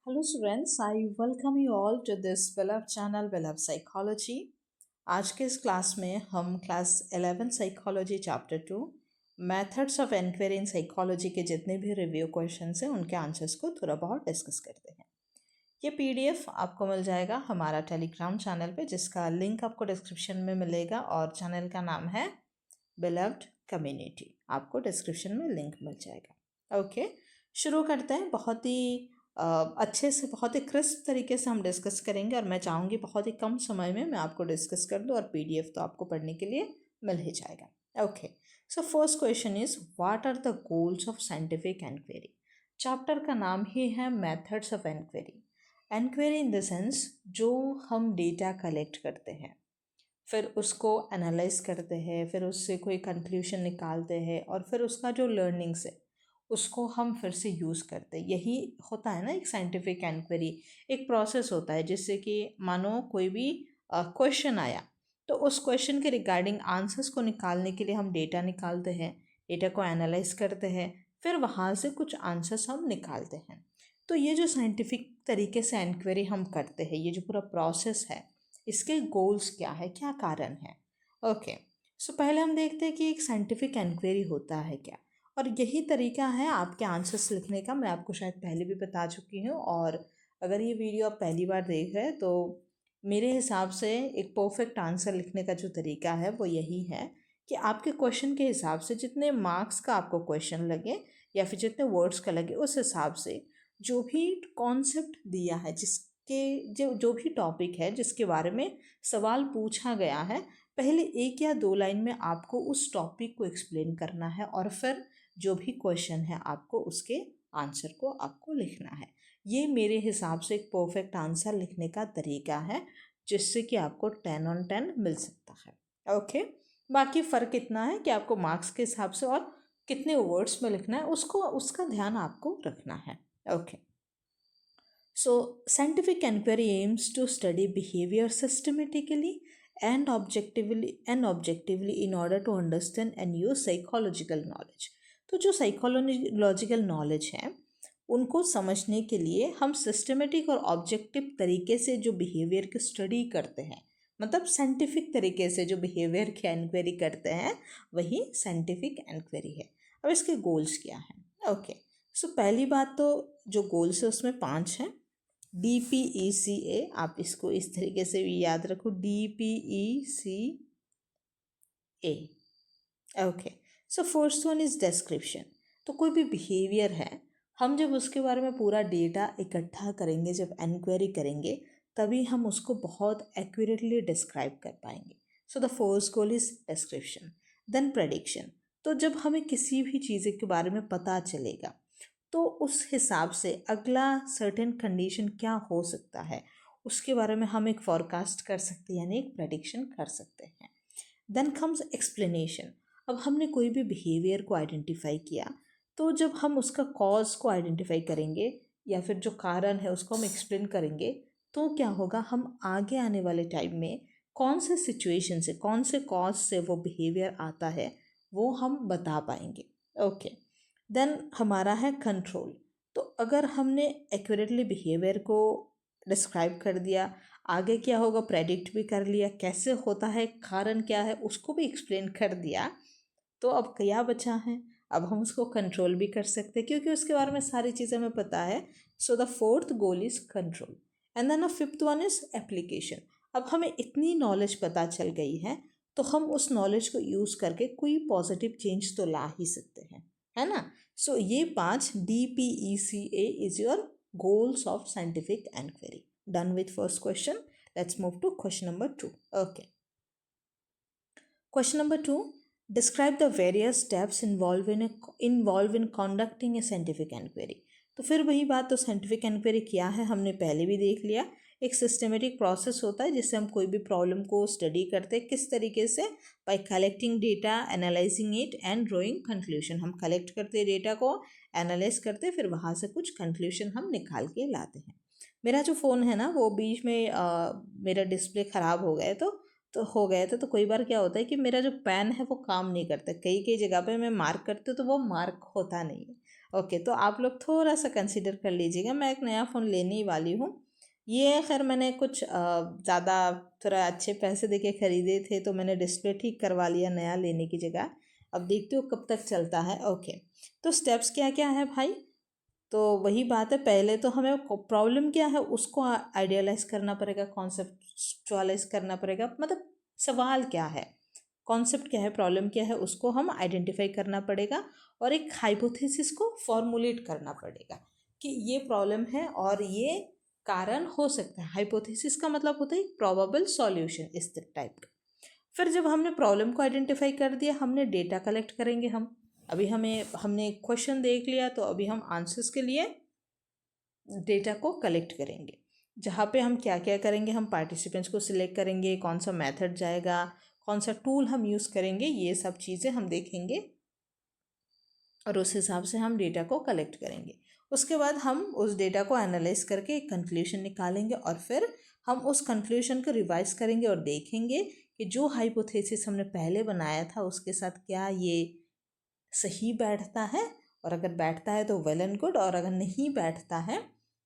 Hello students, I welcome you all to this beloved channel beloved psychology। आज के इस class में हम class 11 psychology chapter 2 methods of enquiry in psychology के जितने भी रिव्यू क्वेश्चंस हैं उनके आंसर्स को थोड़ा बहुत डिस्कस करते हैं। ये पीडीएफ आपको मिल जाएगा हमारा टेलीग्राम चैनल पे, जिसका लिंक आपको डिस्क्रिप्शन में मिलेगा और चैनल का नाम है बेलव्ड कम्युनिटी। आपको डिस्क्रिप्शन में लिंक मिल जाएगा। ओके, शुरू करते हैं। बहुत ही अच्छे से, बहुत ही क्रिस्प तरीके से हम डिस्कस करेंगे और मैं चाहूँगी बहुत ही कम समय में मैं आपको डिस्कस कर दूँ और पीडीएफ तो आपको पढ़ने के लिए मिल ही जाएगा। Okay, so first question is what are the goals of scientific enquiry. Chapter का नाम ही है methods of enquiry. Enquiry in the sense जो हम डेटा कलेक्ट करते हैं, फिर उसको एनालाइज करते हैं, फिर उससे कोई कंक्लूशन निकालते हैं और फिर उसका जो लर्निंग्स है उसको हम फिर से यूज़ करते हैं। यही होता है ना एक साइंटिफिक एनक्वायरी। एक प्रोसेस होता है जिससे कि मानो कोई भी क्वेश्चन आया तो उस क्वेश्चन के रिगार्डिंग आंसर्स को निकालने के लिए हम डेटा निकालते हैं, डेटा को एनालाइज करते हैं, फिर वहाँ से कुछ आंसर्स हम निकालते हैं। तो ये जो साइंटिफिक तरीके से एनक्वायरी हम करते हैं, ये जो पूरा प्रोसेस है, इसके गोल्स क्या है, क्या कारण है। ओके, सो पहले हम देखते हैं कि एक साइंटिफिक एनक्वायरी होता है क्या, और यही तरीका है आपके आंसर्स लिखने का। मैं आपको शायद पहले भी बता चुकी हूँ, और अगर ये वीडियो आप पहली बार देख रहे हैं तो मेरे हिसाब से एक परफेक्ट आंसर लिखने का जो तरीका है वो यही है कि आपके क्वेश्चन के हिसाब से जितने मार्क्स का आपको क्वेश्चन लगे या फिर जितने वर्ड्स का लगे, उस हिसाब से जो भी कॉन्सेप्ट दिया है, जिसके जो जो भी टॉपिक है जिसके बारे में सवाल पूछा गया है, पहले एक या दो लाइन में आपको उस टॉपिक को एक्सप्लेन करना है और फिर जो भी क्वेश्चन है आपको उसके आंसर को आपको लिखना है। ये मेरे हिसाब से एक परफेक्ट आंसर लिखने का तरीका है, जिससे कि आपको 10 on 10 मिल सकता है। ओके, बाकी फ़र्क इतना है कि आपको मार्क्स के हिसाब से और कितने वर्ड्स में लिखना है उसको, उसका ध्यान आपको रखना है। Okay, so scientific enquiry aims to study behavior systematically and objectively in order to understand and use psychological knowledge। तो जो साइकोलॉजिकल नॉलेज है उनको समझने के लिए हम सिस्टमेटिक और ऑब्जेक्टिव तरीके से जो बिहेवियर की स्टडी करते हैं, मतलब साइंटिफिक तरीके से जो बिहेवियर की इंक्वायरी करते हैं, वही साइंटिफिक इंक्वायरी है। अब इसके गोल्स क्या हैं? ओके, सो पहली बात तो जो गोल्स है उसमें 5 हैं। DPECA, आप इसको इस तरीके से भी याद रखो, DPECA। Okay, so first one is description. तो कोई भी बिहेवियर है, हम जब उसके बारे में पूरा डेटा इकट्ठा करेंगे, जब इंक्वायरी करेंगे, तभी हम उसको बहुत एक्यूरेटली डिस्क्राइब कर पाएंगे। So the first goal is description. Then prediction. तो जब हमें किसी भी चीज़ के बारे में पता चलेगा तो उस हिसाब से अगला सर्टेन कंडीशन क्या हो सकता है उसके बारे में हम एक फॉरकास्ट कर सकते हैं, यानी एक प्रेडिक्शन कर सकते हैं। Then comes explanation. अब हमने कोई भी बिहेवियर को आइडेंटिफाई किया, तो जब हम उसका कॉज को आइडेंटिफाई करेंगे या फिर जो कारण है उसको हम एक्सप्लेन करेंगे, तो क्या होगा, हम आगे आने वाले टाइम में कौन से सिचुएशन से, कौन से कॉज से वो बिहेवियर आता है वो हम बता पाएंगे। ओके, देन हमारा है कंट्रोल। तो अगर हमने एक्यूरेटली बिहेवियर को डिस्क्राइब कर दिया, आगे क्या होगा प्रेडिक्ट भी कर लिया, कैसे होता है, कारण क्या है उसको भी एक्सप्लेन कर दिया, तो अब क्या बचा है, अब हम उसको कंट्रोल भी कर सकते हैं क्योंकि उसके बारे में सारी चीज़ें हमें पता है। So the fourth goal is control and then the fifth one is application. अब हमें इतनी नॉलेज पता चल गई है तो हम उस नॉलेज को यूज़ करके कोई पॉजिटिव चेंज तो ला ही सकते हैं, है ना। सो ये 5 DPECA is your goals of scientific enquiry। Done with first question, let's move to question number 2। Okay, question number 2, describe the various steps involved in conducting a scientific enquiry। तो फिर वही बात, तो साइंटिफिक इंक्वायरी क्या है हमने पहले भी देख लिया। एक सिस्टमेटिक प्रोसेस होता है जिससे हम कोई भी प्रॉब्लम को स्टडी करते हैं, किस तरीके से, bye collecting data, analysing it and drawing conclusion. हम कलेक्ट करते हैं डेटा को, एनालाइज करते हैं, फिर वहाँ से कुछ कंक्लूजन हम निकाल के लाते हैं। मेरा जो फ़ोन है ना वो बीच में मेरा डिस्प्ले ख़राब हो गया, तो हो गया था, तो कई बार क्या होता है कि मेरा जो पेन है वो काम नहीं करता, कई कई जगह पे मैं मार्क करती हूँ तो वो मार्क होता नहीं है। ओके, तो आप लोग थोड़ा सा कंसिडर कर लीजिएगा, मैं एक नया फ़ोन लेने ही वाली हूँ। ये खैर मैंने कुछ ज़्यादा थोड़ा अच्छे पैसे देके ख़रीदे थे, तो मैंने डिस्प्ले ठीक करवा लिया नया लेने की जगह। अब देखती हूँ कब तक चलता है। ओके, तो स्टेप्स क्या क्या है भाई? तो वही बात है, पहले तो हमें प्रॉब्लम क्या है उसको आइडियलाइज़ करना पड़ेगा, कॉन्सेप्चुअलाइज करना पड़ेगा, मतलब सवाल क्या है, कॉन्सेप्ट क्या है, प्रॉब्लम क्या है, उसको हम आइडेंटिफाई करना पड़ेगा और एक हाइपोथेसिस को फॉर्मुलेट करना पड़ेगा कि ये प्रॉब्लम है और ये कारण हो सकता है। हाइपोथेसिस का मतलब होता है प्रोबेबल सॉल्यूशन, इस टाइप का। फिर जब हमने प्रॉब्लम को आइडेंटिफाई कर दिया, हमने डेटा कलेक्ट करेंगे हम। अभी हमने क्वेश्चन देख लिया, तो अभी हम आंसर्स के लिए डेटा को कलेक्ट करेंगे, जहाँ पे हम क्या क्या करेंगे, हम पार्टिसिपेंट्स को सिलेक्ट करेंगे, कौन सा मेथड जाएगा, कौन सा टूल हम यूज़ करेंगे, ये सब चीज़ें हम देखेंगे और उस हिसाब से हम डेटा को कलेक्ट करेंगे। उसके बाद हम उस डेटा को एनालाइज करके एक कंक्लूजन निकालेंगे और फिर हम उस कंक्लूजन को रिवाइज करेंगे और देखेंगे कि जो हाइपोथेसिस हमने पहले बनाया था उसके साथ क्या ये सही बैठता है, और अगर बैठता है तो वेल एंड गुड, और अगर नहीं बैठता है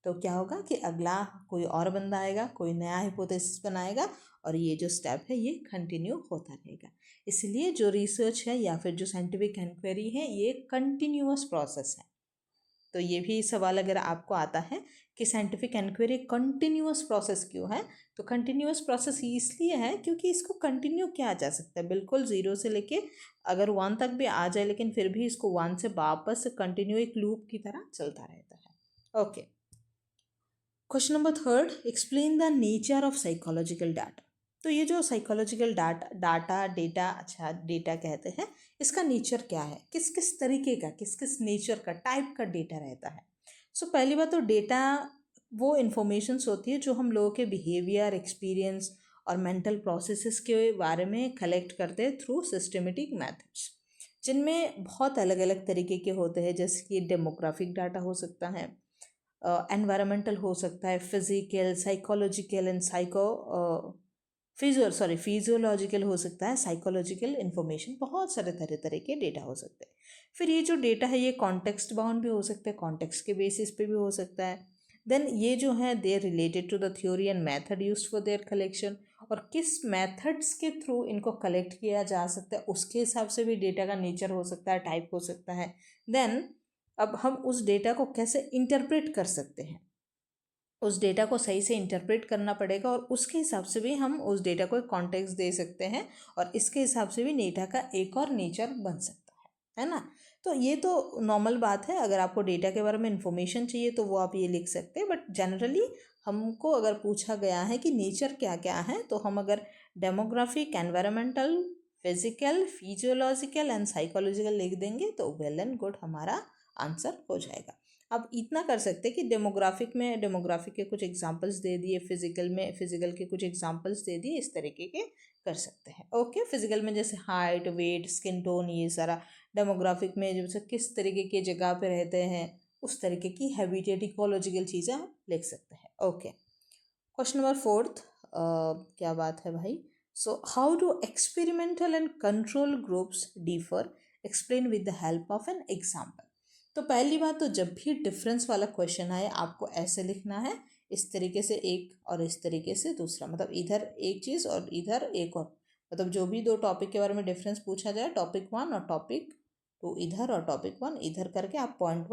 तो क्या होगा कि अगला कोई और बंदा आएगा, कोई नया हाइपोथेसिस बनाएगा और ये जो स्टेप है ये कंटिन्यू होता रहेगा। इसलिए जो रिसर्च है या फिर जो साइंटिफिक इंक्वायरी है ये कंटिन्यूअस प्रोसेस है। तो ये भी सवाल अगर आपको आता है कि साइंटिफिक इंक्वायरी कंटिन्यूअस प्रोसेस क्यों है, तो कंटिन्यूअस प्रोसेस इसलिए है क्योंकि इसको कंटिन्यू किया जा सकता है, बिल्कुल ज़ीरो से लेके अगर 1 तक भी आ जाए, लेकिन फिर भी इसको 1 से वापस कंटिन्यू एक लूप की तरह चलता रहता है। Okay, question number 3, explain the nature of psychological data. तो ये जो साइकोलॉजिकल डेटा अच्छा डेटा कहते हैं, इसका नेचर क्या है, किस किस तरीके का, किस किस नेचर का, टाइप का डेटा रहता है। सो पहली बात तो डेटा वो इन्फॉर्मेशंस होती है जो हम लोगों के बिहेवियर, एक्सपीरियंस और मेंटल प्रोसेसेस के बारे में कलेक्ट करते हैं थ्रू सिस्टमेटिक मेथड्स, जिनमें बहुत अलग अलग तरीके के होते हैं, जैसे कि डेमोग्राफिक डाटा हो सकता है, एनवायरमेंटल हो सकता है, फिजिकल, साइकोलॉजिकल एंड फिजियोलॉजिकल हो सकता है, साइकोलॉजिकल इन्फॉर्मेशन, बहुत सारे तरह तरह के डेटा हो सकते हैं। फिर ये जो डेटा है ये कॉन्टेक्स्ट बाउंड भी हो सकता है, कॉन्टेक्स्ट के बेसिस पे भी हो सकता है। देन ये जो है they are related to the theory and method use for their collection, और किस मेथड्स के थ्रू इनको कलेक्ट किया जा सकता है उसके हिसाब से भी डेटा का नेचर हो सकता है, टाइप हो सकता है। देन अब हम उस डेटा को कैसे इंटरप्रेट कर सकते हैं, उस डेटा को सही से इंटरप्रेट करना पड़ेगा और उसके हिसाब से भी हम उस डेटा को एक कॉन्टेक्स्ट दे सकते हैं और इसके हिसाब से भी डेटा का एक और नेचर बन सकता है ना। तो ये तो नॉर्मल बात है, अगर आपको डेटा के बारे में इंफॉर्मेशन चाहिए तो वो आप ये लिख सकते हैं, बट जनरली हमको अगर पूछा गया है कि नेचर क्या क्या है, तो हम अगर demographic, environmental, physical, physiological and psychological लिख देंगे तो वेल एंड गुड हमारा आंसर हो जाएगा। अब इतना कर सकते हैं कि डेमोग्राफिक के कुछ एग्जांपल्स दे दिए, फिजिकल में फिजिकल के कुछ एग्जांपल्स दे दिए, इस तरीके के कर सकते हैं। ओके, फिजिकल में जैसे हाइट, वेट, स्किन टोन, ये सारा। डेमोग्राफिक में जैसे किस तरीके की जगह पे रहते हैं, उस तरीके की हैबिटेट, इकोलॉजिकल चीज़ें हम लिख सकते हैं। ओके, क्वेश्चन नंबर 4, क्या बात है भाई। So how do experimental and control groups differ, explain with the help of an example. तो पहली बात तो जब भी डिफरेंस वाला क्वेश्चन आए आपको ऐसे लिखना है, इस तरीके से एक और इस तरीके से दूसरा, मतलब इधर एक चीज़ और इधर एक और, मतलब जो भी दो टॉपिक के बारे में डिफरेंस पूछा जाए, टॉपिक 1 और टॉपिक 2 इधर और टॉपिक 1 इधर करके आप पॉइंट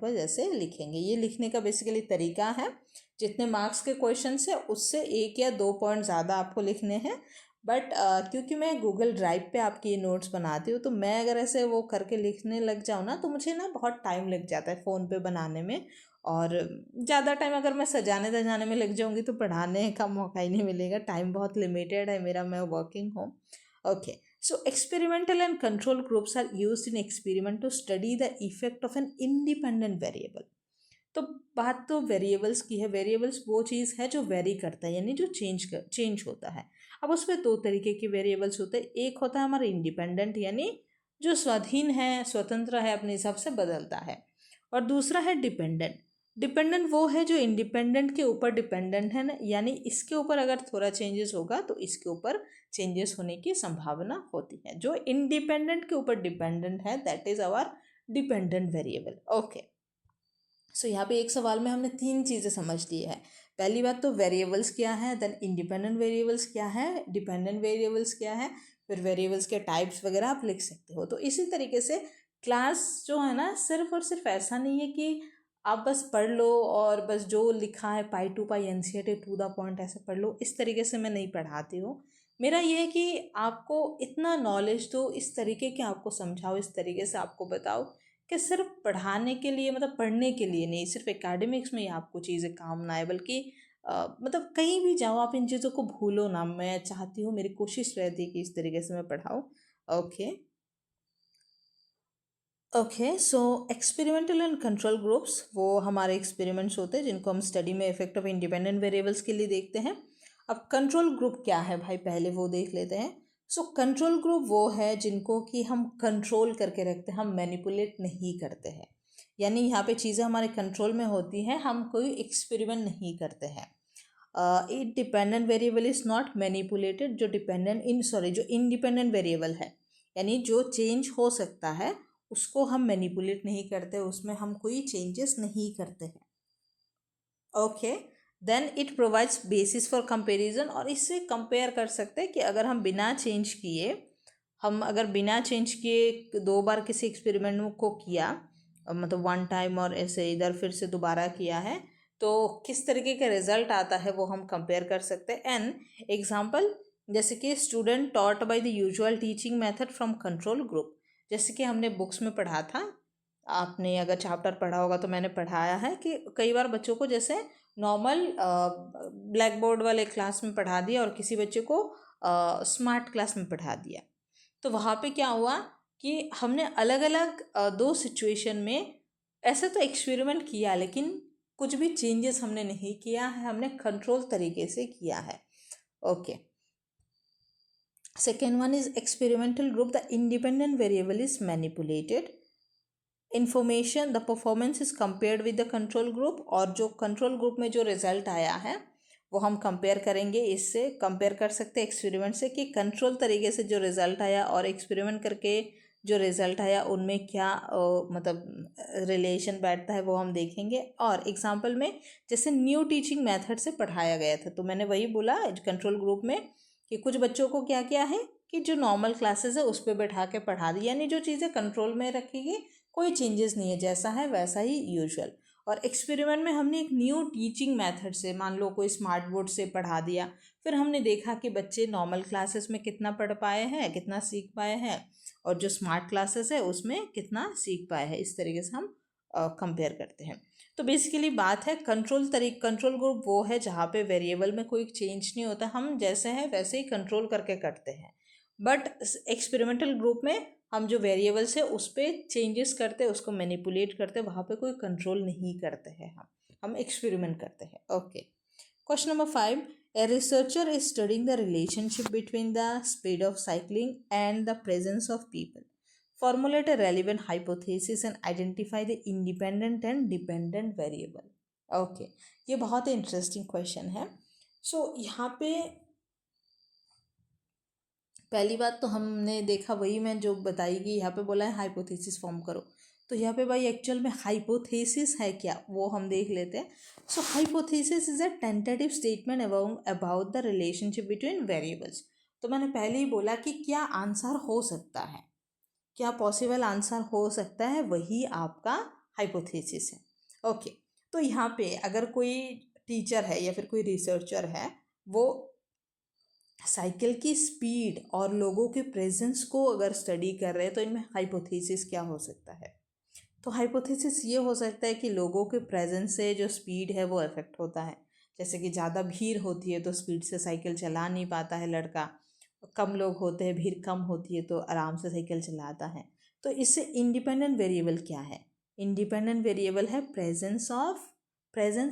वाइज ऐसे लिखेंगे। ये लिखने का बेसिकली तरीका है, जितने मार्क्स के क्वेश्चन है उससे 1 या 2 पॉइंट ज़्यादा आपको लिखने हैं। बट क्योंकि मैं गूगल ड्राइव पे आपकी ये नोट्स बनाती हूँ, तो मैं अगर ऐसे वो करके लिखने लग जाऊँ ना तो मुझे ना बहुत टाइम लग जाता है फ़ोन पे बनाने में, और ज़्यादा टाइम अगर मैं सजाने में लग जाऊँगी तो पढ़ाने का मौका ही नहीं मिलेगा, टाइम बहुत लिमिटेड है मेरा, मैं वर्किंग हूँ। Okay, so experimental and control groups are used in experiment to study the effect of an independent variable. तो बात तो वेरिएबल्स की है, वेरिएबल्स वो चीज़ है जो वेरी करता है, यानी जो चेंज होता है। अब उसमें 2 तरीके के वेरिएबल्स होते हैं, एक होता है हमारा इंडिपेंडेंट, यानी जो स्वाधीन है, स्वतंत्र है, अपने हिसाब से बदलता है, और दूसरा है डिपेंडेंट। डिपेंडेंट वो है जो इंडिपेंडेंट के ऊपर डिपेंडेंट है ना, यानी इसके ऊपर अगर थोड़ा चेंजेस होगा तो इसके ऊपर चेंजेस होने की संभावना होती है। जो इंडिपेंडेंट के ऊपर डिपेंडेंट है that is our dependent variable. Okay, so यहाँ पे एक सवाल में हमने 3 चीज़ें समझ ली है। पहली बात तो वेरिएबल्स क्या है, देन इंडिपेंडेंट वेरिएबल्स क्या है, डिपेंडेंट वेरिएबल्स क्या है, फिर वेरिएबल्स के टाइप्स वगैरह आप लिख सकते हो। तो इसी तरीके से क्लास जो है ना, सिर्फ और सिर्फ ऐसा नहीं है कि आप बस पढ़ लो और बस जो लिखा है पाई टू पाई एनसीईआरटी टू द पॉइंट ऐसे पढ़ लो, इस तरीके से मैं नहीं पढ़ाती हूँ। मेरा ये है कि आपको इतना नॉलेज दो, इस तरीके के आपको समझाओ, इस तरीके से आपको बताओ कि सिर्फ पढ़ाने के लिए, मतलब पढ़ने के लिए नहीं, सिर्फ एकेडमिक्स में ही आपको चीज़ें काम ना आए, बल्कि मतलब कहीं भी जाओ आप इन चीज़ों को भूलो ना। मैं चाहती हूँ, मेरी कोशिश रहती है कि इस तरीके से मैं पढ़ाऊँ। Okay okay, so experimental and control groups, वो हमारे एक्सपेरिमेंट्स होते हैं जिनको हम स्टडी में इफेक्ट ऑफ इंडिपेंडेंट वेरिएबल्स के लिए देखते हैं। अब कंट्रोल ग्रुप क्या है भाई, पहले वो देख लेते हैं। सो कंट्रोल ग्रुप वो है जिनको कि हम कंट्रोल करके रखते हैं, हम मैनिपुलेट नहीं करते हैं। यानी यहाँ पे चीज़ें हमारे कंट्रोल में होती हैं, हम कोई एक्सपेरिमेंट नहीं करते हैं। It dependent variable is not manipulated, जो डिपेंडेंट इन सॉरी जो इंडिपेंडेंट वेरिएबल है, यानी जो चेंज हो सकता है उसको हम मैनिपुलेट नहीं करते, उसमें हम कोई चेंजेस नहीं करते हैं। Okay, then it provides basis for comparison, और इससे कंपेयर कर सकते हैं कि अगर हम बिना चेंज किए, हम अगर बिना चेंज किए 2 बार किसी एक्सपेरिमेंट को किया, मतलब 1 टाइम और ऐसे इधर फिर से दोबारा किया है, तो किस तरीके का रिजल्ट आता है वो हम कंपेयर कर सकते हैं। एन एग्जाम्पल, जैसे कि student taught by the usual teaching method from control group, जैसे कि हमने बुक्स में पढ़ा था, आपने अगर चैप्टर पढ़ा होगा तो मैंने पढ़ाया है कि कई बार बच्चों को जैसे नॉर्मल ब्लैक बोर्ड वाले क्लास में पढ़ा दिया और किसी बच्चे को स्मार्ट क्लास में पढ़ा दिया, तो वहाँ पे क्या हुआ कि हमने अलग अलग 2 सिचुएशन में ऐसे तो एक्सपेरिमेंट किया, लेकिन कुछ भी चेंजेस हमने नहीं किया है, हमने कंट्रोल तरीके से किया है। Okay, second one is experimental group, the independent variable is manipulated, information the performance is compared with the control group, और जो कंट्रोल ग्रुप में जो रिजल्ट आया है वो हम कंपेयर करेंगे, इससे कंपेयर कर सकते हैं एक्सपेरिमेंट से कि कंट्रोल तरीके से जो रिजल्ट आया और एक्सपेरिमेंट करके जो रिजल्ट आया उनमें क्या मतलब रिलेशन बैठता है, वो हम देखेंगे। और एग्जांपल में जैसे न्यू टीचिंग मेथड से पढ़ाया गया था, तो मैंने वही बोला कंट्रोल ग्रुप में कि कुछ बच्चों को क्या किया है कि जो नॉर्मल क्लासेस है उस पर बैठा के पढ़ा दी, यानी जो चीज़ें कंट्रोल में रखेगी, कोई चेंजेस नहीं है, जैसा है वैसा ही यूजुअल। और एक्सपेरिमेंट में हमने एक न्यू टीचिंग मेथड से, मान लो कोई स्मार्ट बोर्ड से पढ़ा दिया, फिर हमने देखा कि बच्चे नॉर्मल क्लासेस में कितना पढ़ पाए हैं, कितना सीख पाए हैं, और जो स्मार्ट क्लासेस है उसमें कितना सीख पाए हैं, इस तरीके से हम कंपेयर करते हैं। तो बेसिकली बात है कंट्रोल ग्रुप वो है जहाँ पे वेरिएबल में कोई चेंज नहीं होता, हम जैसे हैं वैसे ही कंट्रोल करके करते हैं। बट एक्सपेरिमेंटल ग्रुप में हम जो वेरिएबल्स है उस पर चेंजेस करते हैं, उसको मैनिपुलेट करते हैं, वहाँ पे कोई कंट्रोल नहीं करते हैं, हम एक्सपेरिमेंट करते हैं। Okay, question number 5, a researcher is studying the relationship between the speed of cycling and the presence of people. Formulate a relevant hypothesis and identify the independent and dependent variable. Okay, ये बहुत ही interesting question है। सो यहाँ पे पहली बात तो हमने देखा, वही मैं जो बताई कि यहाँ पे बोला है हाइपोथेसिस फॉर्म करो, तो यहाँ पे भाई एक्चुअल में हाइपोथेसिस है क्या वो हम देख लेते हैं। So hypothesis is a tentative statement about the relationship between variables. तो मैंने पहले ही बोला कि क्या आंसर हो सकता है, क्या पॉसिबल आंसर हो सकता है, वही आपका हाइपोथेसिस है। ओके, तो यहाँ पे अगर कोई टीचर है या फिर कोई रिसर्चर है, वो साइकिल की स्पीड और लोगों के प्रेजेंस को अगर स्टडी कर रहे हैं, तो इनमें हाइपोथेसिस क्या हो सकता है। तो हाइपोथेसिस ये हो सकता है कि लोगों के प्रेजेंस से जो स्पीड है वो इफेक्ट होता है, जैसे कि ज़्यादा भीड़ होती है तो स्पीड से साइकिल चला नहीं पाता है लड़का, कम लोग होते हैं, भीड़ कम होती है तो आराम से साइकिल चलाता है। तो इससे इंडिपेंडेंट वेरिएबल क्या है, इंडिपेंडेंट वेरिएबल है प्रेजेंस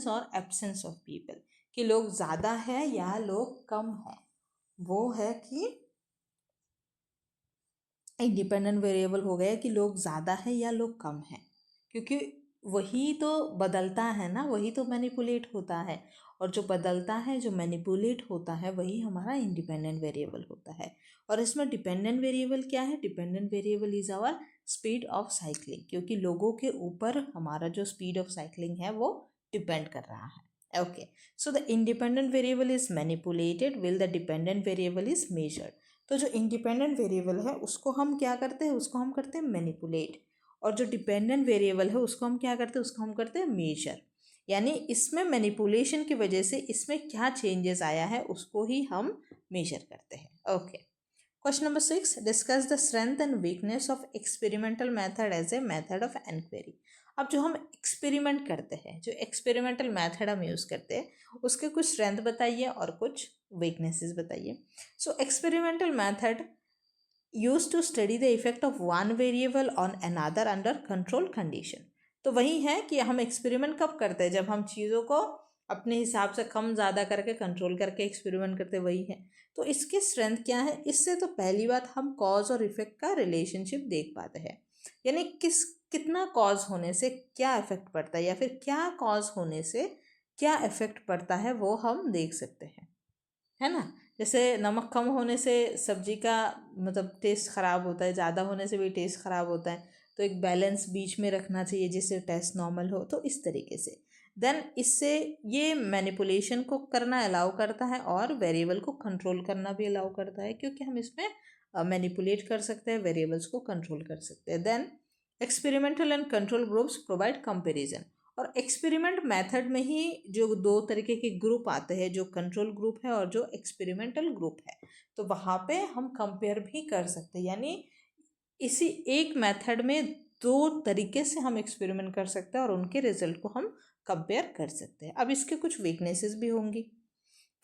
और एब्सेंस ऑफ पीपल, कि लोग ज़्यादा है या लोग कम है, वो है कि इंडिपेंडेंट वेरिएबल हो गया कि लोग ज़्यादा है या लोग कम हैं, क्योंकि वही तो बदलता है ना, वही तो मैनिपुलेट होता है, और जो बदलता है, जो मैनिपुलेट होता है, वही हमारा इंडिपेंडेंट वेरिएबल होता है। और इसमें डिपेंडेंट वेरिएबल क्या है? Dependent variable is our speed of cycling, क्योंकि लोगों के ऊपर हमारा जो स्पीड ऑफ साइकिलिंग है वो डिपेंड कर रहा है। Okay, so the independent variable is manipulated will the dependent variable is measured. तो जो इंडिपेंडेंट वेरिएबल है उसको हम क्या करते हैं? उसको हम करते हैं मैनिपुलेट, और जो डिपेंडेंट वेरिएबल है उसको हम क्या करते हैं? उसको हम करते हैं मेजर। यानी इसमें मैनिपुलेशन की वजह से इसमें क्या चेंजेस आया है उसको ही हम मेजर करते हैं। Okay, question number 6, discuss the strength and weakness of experimental method as a method of enquiry. अब जो हम एक्सपेरिमेंट करते हैं, जो एक्सपेरिमेंटल मेथड हम यूज़ करते हैं, उसके कुछ स्ट्रेंथ बताइए और कुछ वीकनेसेस बताइए। So experimental method used to study the effect of one variable on another under control condition। तो वही है कि हम एक्सपेरिमेंट कब करते हैं? जब हम चीज़ों को अपने हिसाब से कम ज़्यादा करके कंट्रोल करके एक्सपेरिमेंट करते, वही है। तो इसकी स्ट्रेंथ क्या है? इससे तो पहली बात हम कॉज और इफेक्ट का रिलेशनशिप देख पाते हैं, यानी कितना कॉज होने से क्या इफेक्ट पड़ता है, या फिर क्या कॉज होने से क्या इफेक्ट पड़ता है, वो हम देख सकते हैं, है ना। जैसे नमक कम होने से सब्जी का मतलब टेस्ट ख़राब होता है, ज़्यादा होने से भी टेस्ट ख़राब होता है, तो एक बैलेंस बीच में रखना चाहिए जिससे टेस्ट नॉर्मल हो, तो इस तरीके से देन इससे ये मैनिपुलेशन को करना अलाउ करता है और वेरिएबल को कंट्रोल करना भी अलाउ करता है, क्योंकि हम इसमें मैनिपुलेट कर सकते हैं, वेरिएबल्स को कंट्रोल कर सकते हैं। Then experimental and control groups provide comparison. और एक्सपेरिमेंट मेथड में ही जो दो तरीके के ग्रुप आते हैं, जो कंट्रोल ग्रुप है और जो एक्सपेरिमेंटल ग्रुप है, तो वहाँ पे हम कंपेयर भी कर सकते हैं, यानी इसी एक मेथड में दो तरीके से हम एक्सपेरिमेंट कर सकते हैं और उनके रिजल्ट को हम कंपेयर कर सकते हैं। अब इसके कुछ वीकनेसेस भी होंगी।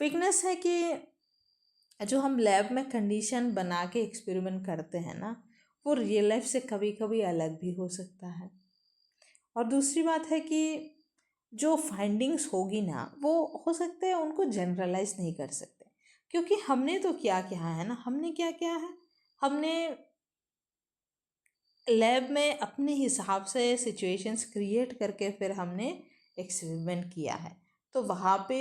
वीकनेस है कि जो हम लैब में कंडीशन बना के एक्सपेरिमेंट करते हैं ना, वो रियल लाइफ से कभी कभी अलग भी हो सकता है। और दूसरी बात है कि जो फाइंडिंग्स होगी ना, वो हो सकता है उनको जनरलाइज नहीं कर सकते, क्योंकि हमने तो क्या किया है ना, हमने क्या किया है, हमने लैब में अपने हिसाब से सिचुएशंस क्रिएट करके फिर हमने एक्सपेरिमेंट किया है। तो वहाँ पे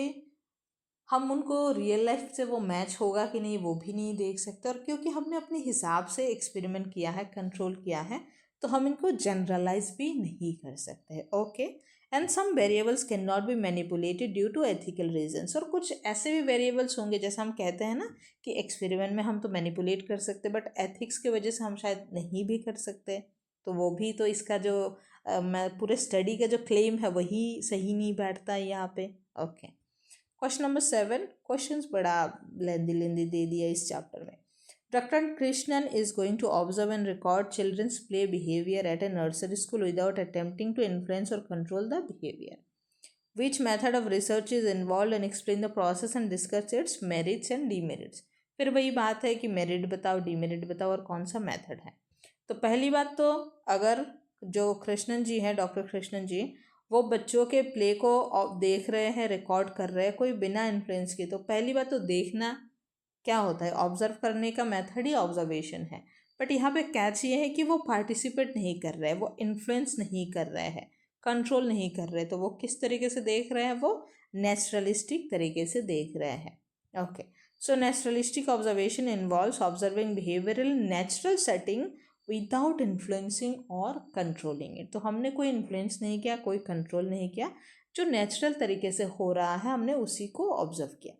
हम उनको रियल लाइफ से वो मैच होगा कि नहीं वो भी नहीं देख सकते, और क्योंकि हमने अपने हिसाब से एक्सपेरिमेंट किया है, कंट्रोल किया है, तो हम इनको जनरलाइज भी नहीं कर सकते। Okay, and some variables can not be manipulated due to ethical reasons. और कुछ ऐसे भी वेरिएबल्स होंगे, जैसे हम कहते हैं ना कि एक्सपेरिमेंट में हम तो मैनिपुलेट कर सकते, बट एथिक्स की वजह से हम शायद नहीं भी कर सकते, तो वो भी तो इसका जो मैं पूरे स्टडी का जो क्लेम है वही सही नहीं बैठता है यहाँ पे। ओके, क्वेश्चन नंबर 7, क्वेश्चंस बड़ा लेंदी लेंदी दे दिया इस चैप्टर में। Doctor Krishnan is going to observe and record childrens play behaviour at a nursery school without attempting to influence or control the behaviour. Which method of research is involve and explain the process and discuss its merits and demerits. फिर वही बात है कि merit बताओ, demerit बताओ और कौन सा मेथड है। तो पहली बात तो, अगर जो कृष्णन जी हैं, डॉक्टर कृष्णन जी, वो बच्चों के प्ले को देख रहे हैं, रिकॉर्ड कर रहे हैं कोई बिना इन्फ्लुएंस के, तो पहली बात तो देखना क्या होता है, ऑब्जर्व करने का मेथड ही ऑब्जर्वेशन है। बट यहाँ पे कैच ये है कि वो पार्टिसिपेट नहीं कर रहे हैं, वो इन्फ्लुएंस नहीं कर रहे हैं, कंट्रोल नहीं कर रहे, तो वो किस तरीके से देख रहे हैं, वो नेचुरलिस्टिक तरीके से देख रहे हैं। Okay, so naturalistic observation involves observing behavioural natural setting without influencing or controlling it. तो हमने कोई इन्फ्लुएंस नहीं किया, कोई कंट्रोल नहीं किया, जो नेचुरल तरीके से हो रहा है हमने उसी को ऑब्जर्व किया।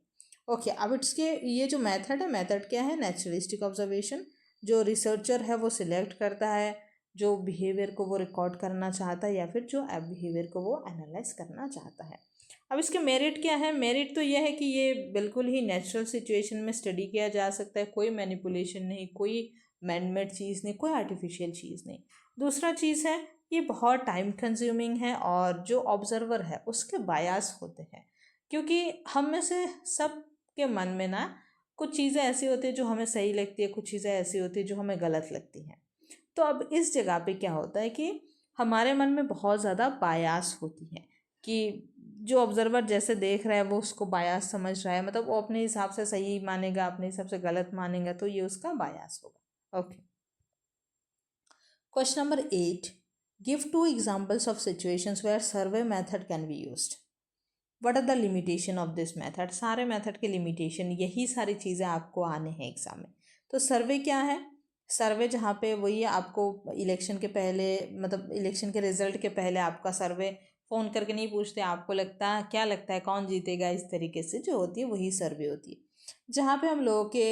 ओके, अब इसके ये जो मेथड है, मेथड क्या है? Naturalistic observation. जो रिसर्चर है वो सिलेक्ट करता है जो बिहेवियर को वो रिकॉर्ड करना चाहता है, या फिर जो बिहेवियर को वो एनालाइज करना चाहता है। अब इसके मेरिट क्या है? मेरिट तो यह है कि ये बिल्कुल ही नेचुरल सिचुएशन में स्टडी किया जा सकता है, कोई मैनिपुलेशन नहीं, कोई मैनमेड चीज़ नहीं, कोई आर्टिफिशियल चीज़ नहीं। दूसरा चीज़ है, ये बहुत टाइम कंज्यूमिंग है, और जो ऑब्जर्वर है उसके बायास होते हैं, क्योंकि हम में से सब के मन में ना कुछ चीज़ें ऐसी होती है जो हमें सही लगती है, कुछ चीज़ें ऐसी होती है जो हमें गलत लगती हैं। तो अब इस जगह पे क्या होता है कि हमारे मन में बहुत ज़्यादा बायास होती है, कि जो ऑब्जर्वर जैसे देख रहा है वो उसको बायास समझ रहा है, मतलब वो अपने हिसाब से सही मानेगा, अपने हिसाब से गलत मानेगा, तो ये उसका बायास होगा। Okay, question number 8, give 2 examples of situations where survey method can be used. What are the limitation of this method? सारे मेथड के लिमिटेशन, यही सारी चीज़ें आपको आने हैं एग्जाम में। तो सर्वे क्या है? सर्वे जहाँ पे वही आपको इलेक्शन के पहले, मतलब इलेक्शन के रिजल्ट के पहले आपका सर्वे फ़ोन करके नहीं पूछते, आपको लगता है क्या लगता है कौन जीतेगा, इस तरीके से जो होती है वही सर्वे होती है, जहाँ पे हम लोगों के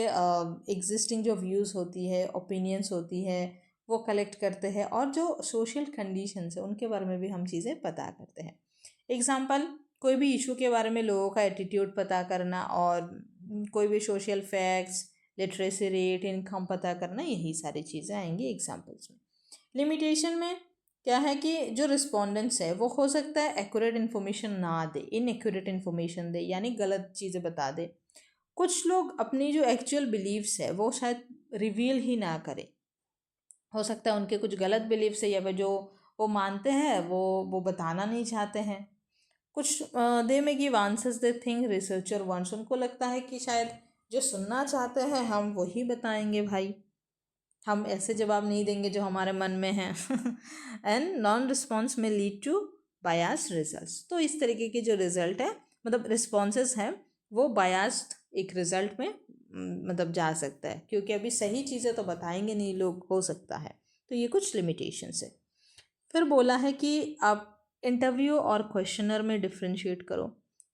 एग्जिस्टिंग जो व्यूज़ होती है, ओपिनियंस होती है, वो कलेक्ट करते हैं, और जो सोशल कंडीशंस है उनके बारे में भी हम चीज़ें पता करते हैं। एग्जाम्पल, कोई भी इशू के बारे में लोगों का एटीट्यूड पता करना, और कोई भी social facts, literacy rate, income पता करना, यही सारी चीज़ें आएंगी एग्जाम्पल्स में। लिमिटेशन में क्या है कि जो रिस्पोंडेंट्स है वो हो सकता है एक्यूरेट इन्फॉर्मेशन ना दे, इनएक्यूरेट इन्फॉर्मेशन दे, यानी गलत चीज़ें बता दे। कुछ लोग अपनी जो एक्चुअल बिलीव्स है वो शायद रिवील ही ना करे, हो सकता है उनके कुछ गलत बिलीव्स है, या फिर जो वो मानते हैं वो बताना नहीं चाहते हैं। कुछ दे में give answers they think researcher wants, उनको लगता है कि शायद जो सुनना चाहते हैं हम वही बताएंगे भाई, हम ऐसे जवाब नहीं देंगे जो हमारे मन में है। एंड नॉन रिस्पॉन्स में लीड टू बायास्ड रिजल्ट्स। तो इस तरीके के जो रिजल्ट है, मतलब रिस्पॉन्सेस हैं, वो बायास्ड एक रिजल्ट में मतलब जा सकता है, क्योंकि अभी सही चीज़ें तो बताएंगे नहीं लोग, हो सकता है। तो ये कुछ लिमिटेशंस है। फिर बोला है कि आप इंटरव्यू और क्वेश्चनर में डिफ्रेंशिएट करो,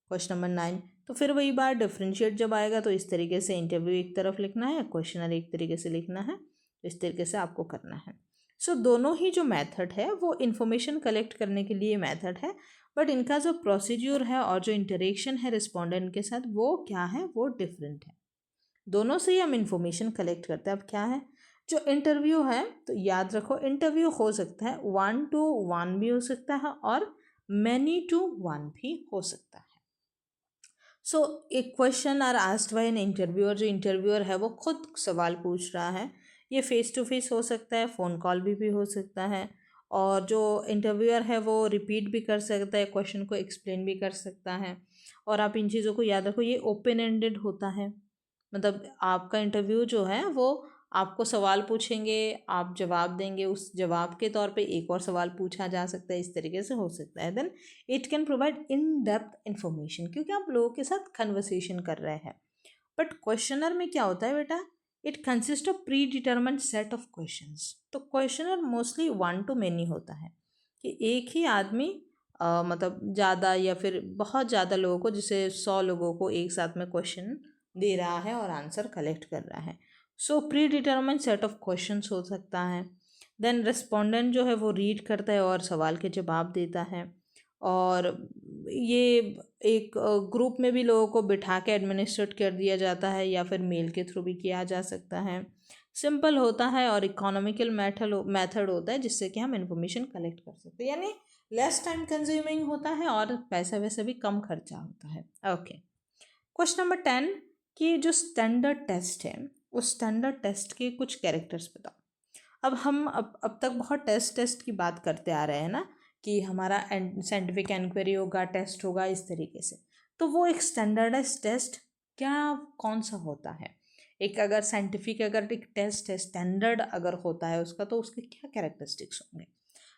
क्वेश्चन नंबर 9। तो फिर वही बात, डिफ्रेंशिएट जब आएगा तो इस तरीके से इंटरव्यू एक तरफ लिखना है, क्वेश्चनर एक तरीके से लिखना है, इस तरीके से आपको करना है। सो दोनों ही जो मेथड है वो इन्फॉर्मेशन कलेक्ट करने के लिए मेथड है, बट इनका जो प्रोसीड्यूर है और जो इंटरेक्शन है रिस्पोंडेंट के साथ, वो क्या है, वो डिफरेंट है। दोनों से ही हम इंफॉर्मेशन कलेक्ट करते हैं। अब क्या है, जो इंटरव्यू है, तो याद रखो इंटरव्यू हो सकता है 1 to 1 भी हो सकता है, और many to 1 भी हो सकता है। सो एक question are asked by an interviewer, जो इंटरव्यूअर है वो खुद सवाल पूछ रहा है, ये फेस टू फेस हो सकता है, फ़ोन कॉल भी हो सकता है, और जो इंटरव्यूअर है वो रिपीट भी कर सकता है, क्वेश्चन को एक्सप्लेन भी कर सकता है। और आप इन चीज़ों को याद रखो, ये ओपन एंडेड होता है, मतलब आपका इंटरव्यू जो है वो आपको सवाल पूछेंगे, आप जवाब देंगे, उस जवाब के तौर पे एक और सवाल पूछा जा सकता है, इस तरीके से हो सकता है। Then it can provide in depth information, क्योंकि आप लोगों के साथ कन्वर्सेशन कर रहे हैं। बट क्वेश्चनर में क्या होता है बेटा, it consist of pre determined set of questions. तो क्वेश्चनर मोस्टली 1 to many होता है, कि एक ही आदमी मतलब ज़्यादा या फिर बहुत ज़्यादा लोगों को, जैसे 100 लोगों को एक साथ में क्वेश्चन दे रहा है और आंसर कलेक्ट कर रहा है। सो pre determined set of questions हो सकता है। देन रिस्पोंडेंट जो है वो रीड करता है और सवाल के जवाब देता है, और ये एक ग्रुप में भी लोगों को बिठा के एडमिनिस्ट्रेट कर दिया जाता है, या फिर मेल के थ्रू भी किया जा सकता है। सिंपल होता है और इकोनॉमिकल मेथड होता है, जिससे कि हम इंफॉर्मेशन कलेक्ट कर सकते हैं, यानी लेस टाइम कंज्यूमिंग होता है और पैसा वैसे भी कम खर्चा होता है। ओके, क्वेश्चन नंबर 10 कि जो स्टैंडर्ड टेस्ट है, उस स्टैंडर्ड टेस्ट के कुछ कैरेक्टर्स बताओ। अब हम अब तक बहुत टेस्ट की बात करते आ रहे हैं ना, कि हमारा साइंटिफिक इंक्वायरी होगा, टेस्ट होगा, इस तरीके से। तो वो एक स्टैंडर्डाइज टेस्ट क्या, कौन सा होता है? एक अगर साइंटिफिक अगर एक टेस्ट है, स्टैंडर्ड अगर होता है उसका, तो उसके क्या कैरेक्टरिस्टिक्स होंगे?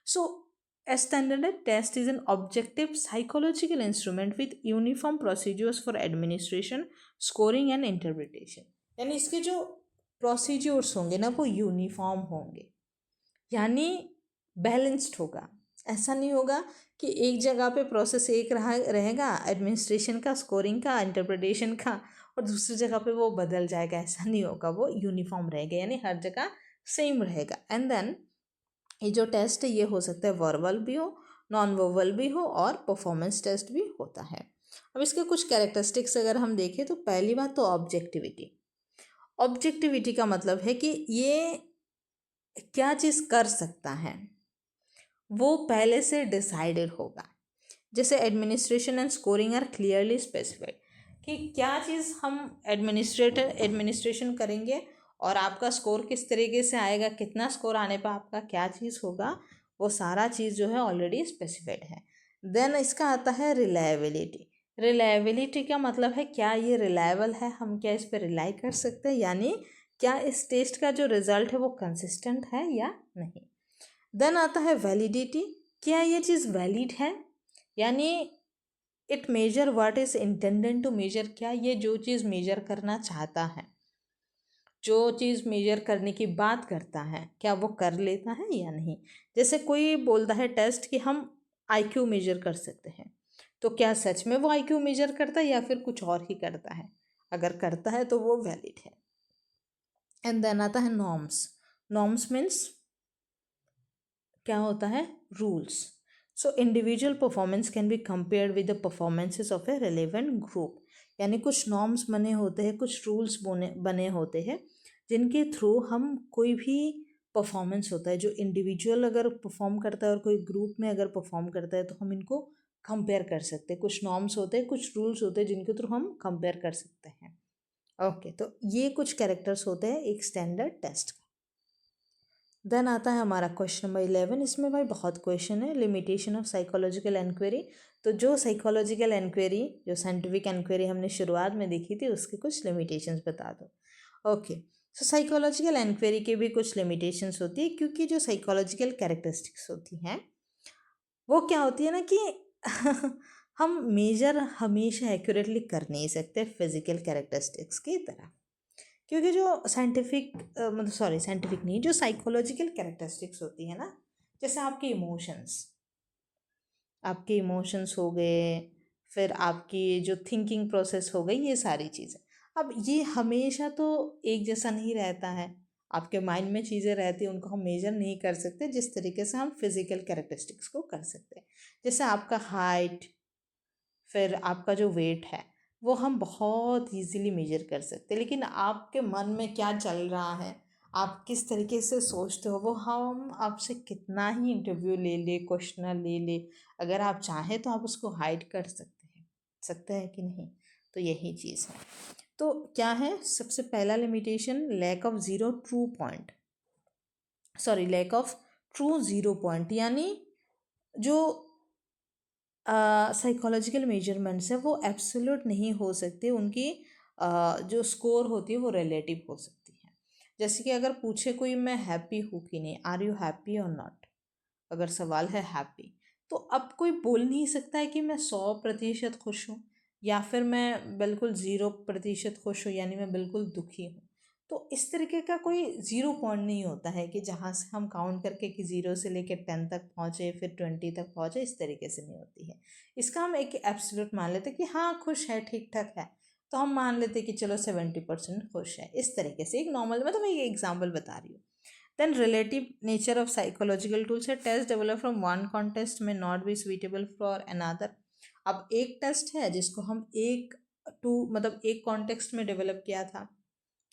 सो a standardized test is an objective psychological instrument with uniform procedures for administration, scoring and interpretation। यानी इसके जो प्रोसीड्यूर्स होंगे ना वो यूनिफॉर्म होंगे, यानी बैलेंस्ड होगा। ऐसा नहीं होगा कि एक जगह पे प्रोसेस एक रहेगा एडमिनिस्ट्रेशन का, स्कोरिंग का, इंटरप्रिटेशन का, और दूसरी जगह पे वो बदल जाएगा, ऐसा नहीं होगा। वो यूनिफॉर्म रहेगा, यानी हर जगह सेम रहेगा। एंड देन ये जो टेस्ट है ये हो सकता है वर्बल भी हो, नॉन वर्बल भी हो, और परफॉर्मेंस टेस्ट भी होता है। अब इसके कुछ कैरेक्टरिस्टिक्स अगर हम देखें, तो पहली बात तो ऑब्जेक्टिविटी। ऑब्जेक्टिविटी का मतलब है कि ये क्या चीज़ कर सकता है, वो पहले से डिसाइडेड होगा। जैसे administration and scoring are clearly specified, कि क्या चीज़ हम एडमिनिस्ट्रेशन करेंगे और आपका स्कोर किस तरीके से आएगा, कितना स्कोर आने पर आपका क्या चीज़ होगा, वो सारा चीज़ जो है ऑलरेडी स्पेसिफाइड है। देन इसका आता है रिलायबिलिटी। रिलायबिलिटी का मतलब है क्या ये रिलायबल है, हम क्या इस पर रिलाई कर सकते हैं, यानी क्या इस टेस्ट का जो रिज़ल्ट है वो कंसिस्टेंट है या नहीं। देन आता है वैलिडिटी, क्या ये चीज़ वैलिड है, यानी it measure what is intended to measure, क्या ये जो चीज़ मेजर करना चाहता है, जो चीज़ मेजर करने की बात करता है, क्या वो कर लेता है या नहीं। जैसे कोई बोलता है टेस्ट कि हम आईक्यू मेजर कर सकते हैं, तो क्या सच में वो आईक्यू मेजर करता है या फिर कुछ और ही करता है, अगर करता है तो वो वैलिड है। एंड देन आता है नॉर्म्स, नॉर्म्स मीन्स क्या होता है, rules. So individual performance can be compared with the performances of A relevant group, यानी कुछ नॉर्म्स बने होते हैं, कुछ रूल्स बने होते हैं जिनके थ्रू हम कोई भी परफॉर्मेंस होता है जो इंडिविजुअल अगर परफॉर्म करता है और कोई ग्रुप में अगर परफॉर्म करता है तो हम इनको कंपेयर कर सकते हैं। कुछ नॉर्म्स होते हैं, कुछ रूल्स होते हैं जिनके थ्रू हम कंपेयर कर सकते हैं। ओके, तो ये कुछ कैरेक्टर्स होते हैं एक स्टैंडर्ड टेस्ट का। देन आता है हमारा क्वेश्चन नंबर 11। इसमें भाई बहुत क्वेश्चन है। लिमिटेशन ऑफ साइकोलॉजिकल एनक्वायरी, तो जो साइकोलॉजिकल एनक्वायरी, जो साइंटिफिक एनक्वायरी हमने शुरुआत में देखी थी, उसके कुछ लिमिटेशंस बता दो। ओके, सो साइकोलॉजिकल एनक्वायरी के भी कुछ लिमिटेशंस होती है, क्योंकि जो साइकोलॉजिकल कैरेक्टरिस्टिक्स होती हैं वो क्या होती है ना कि हम मेजर हमेशा एक्यूरेटली कर नहीं सकते फिजिकल कैरेक्टरिस्टिक्स की तरह, क्योंकि जो साइंटिफिक मतलब सॉरी साइंटिफिक नहीं, जो साइकोलॉजिकल कैरेक्टरिस्टिक्स होती है ना, जैसे आपके इमोशंस हो गए, फिर आपकी जो थिंकिंग प्रोसेस हो गई, ये सारी चीज़ें, अब ये हमेशा तो एक जैसा नहीं रहता है। आपके माइंड में चीज़ें रहती हैं, उनको हम मेजर नहीं कर सकते जिस तरीके से हम फिजिकल कैरेक्टरिस्टिक्स को कर सकते हैं। जैसे आपका हाइट, फिर आपका जो वेट है, वो हम बहुत इजीली मेजर कर सकते हैं, लेकिन आपके मन में क्या चल रहा है, आप किस तरीके से सोचते हो, वो हम आपसे कितना ही इंटरव्यू ले ले, क्वेश्चनर ले ले, अगर आप चाहें तो आप उसको हाइड कर सकते हैं कि नहीं। तो यही चीज़ है। तो क्या है सबसे पहला limitation, lack of true zero point, यानी जो साइकोलॉजिकल मेजरमेंट्स है वो एब्सोल्यूट नहीं हो सकते, उनकी जो स्कोर होती है वो रिलेटिव हो सकती है। जैसे कि अगर पूछे कोई मैं हैप्पी हूँ कि नहीं, आर यू हैप्पी और नॉट, अगर सवाल है हैप्पी, तो अब कोई बोल नहीं सकता है कि मैं 100% खुश हूँ या फिर मैं बिल्कुल 0% खुश हूँ, यानी मैं बिल्कुल दुखी हूँ। तो इस तरीके का कोई ज़ीरो पॉइंट नहीं होता है कि जहाँ से हम काउंट करके कि 0 से लेकर 10 तक पहुँचे, फिर 20 तक पहुँचे, इस तरीके से नहीं होती है। इसका हम एक एब्सोल्यूट मान लेते कि हाँ खुश है, ठीक ठाक है, तो हम मान लेते कि चलो 70% खुश है। इस तरीके से एक नॉर्मल, मतलब मैं ये एग्जाम्पल बता रही हूँ। Then relative nature of psychological tools है, test develop from one context में not be suitable for another. अब एक टेस्ट है जिसको हम एक कॉन्टेक्स्ट में डेवलप किया था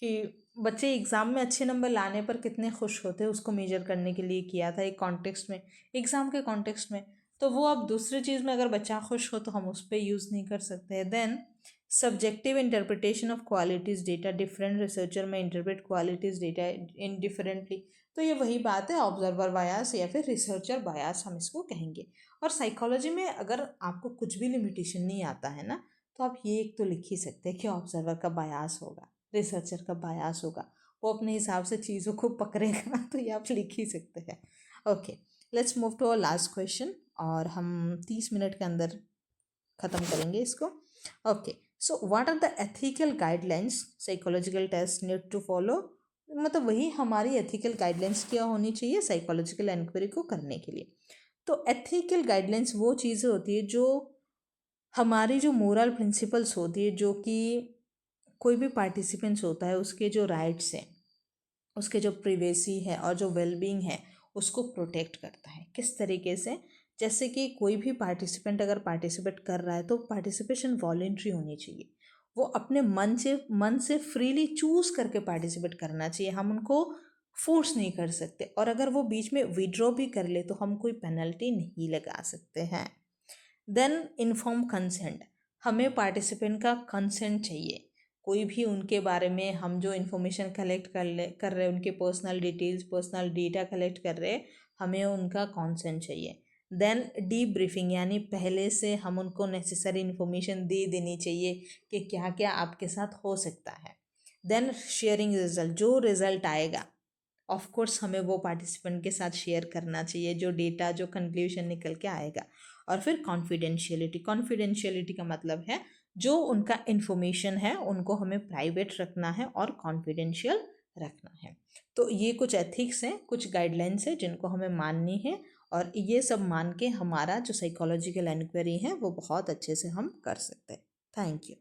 कि बच्चे एग्ज़ाम में अच्छे नंबर लाने पर कितने खुश होते हैं, उसको मेजर करने के लिए किया था एक कॉन्टेक्स्ट में, एग्ज़ाम के कॉन्टेक्स्ट में। तो वो अब दूसरी चीज़ में अगर बच्चा खुश हो तो हम उस पर यूज़ नहीं कर सकते हैं। Then subjective interpretation of qualities data, different researcher में interpret qualities data in differently. तो ये वही बात है, ऑब्जर्वर बायास या फिर रिसर्चर बायास हम इसको कहेंगे। और साइकोलॉजी में अगर आपको कुछ भी लिमिटेशन नहीं आता है ना, तो आप ये एक तो लिख ही सकते हैं कि ऑब्जर्वर का बायास होगा, रिसर्चर का बायास होगा, वो अपने हिसाब से चीज़ों को पकड़ेगा, तो ये आप लिख ही सकते हैं। Okay, let's move to our last question, और हम 30 मिनट के अंदर ख़त्म करेंगे इसको। Okay, so what are the ethical guidelines psychological test need to follow, मतलब वही हमारी एथिकल गाइडलाइंस क्या होनी चाहिए साइकोलॉजिकल इंक्वायरी को करने के लिए। तो एथिकल गाइडलाइंस वो चीज़ें होती है जो हमारी जो मोरल प्रिंसिपल्स होती है, जो कि कोई भी पार्टिसिपेंट्स होता है उसके जो राइट्स हैं, उसके जो प्रिवेसी है और जो वेलबींग है, उसको प्रोटेक्ट करता है। किस तरीके से, जैसे कि कोई भी पार्टिसिपेंट अगर पार्टिसिपेट कर रहा है तो पार्टिसिपेशन वॉलेंट्री होनी चाहिए, वो अपने मन से फ्रीली चूज करके पार्टिसिपेट करना चाहिए, हम उनको फोर्स नहीं कर सकते, और अगर वो बीच में विड्रॉ भी कर ले तो हम कोई पेनल्टी नहीं लगा सकते हैं। देन इन्फॉर्म कंसेंट, हमें पार्टिसिपेंट का कंसेंट चाहिए, कोई भी उनके बारे में हम जो इन्फॉर्मेशन कलेक्ट कर रहे हैं, उनके personal details, personal data collect कर रहे हैं, हमें उनका कंसेंट चाहिए। देन डी ब्रीफिंग, यानी पहले से हम उनको नेसेसरी इन्फॉर्मेशन दे देनी चाहिए कि क्या क्या आपके साथ हो सकता है। देन शेयरिंग रिजल्ट, जो रिजल्ट आएगा ऑफ कोर्स हमें वो पार्टिसिपेंट के साथ शेयर करना चाहिए जो डेटा, जो कंक्लूजन निकल के आएगा। और फिर कॉन्फिडेंशियलिटी, कॉन्फिडेंशियलिटी का मतलब है जो उनका इन्फॉर्मेशन है उनको हमें प्राइवेट रखना है और कॉन्फिडेंशियल रखना है। तो ये कुछ एथिक्स हैं, कुछ गाइडलाइंस हैं जिनको हमें माननी है, और ये सब मान के हमारा जो साइकोलॉजिकल इंक्वायरी है वो बहुत अच्छे से हम कर सकते हैं। Thank you.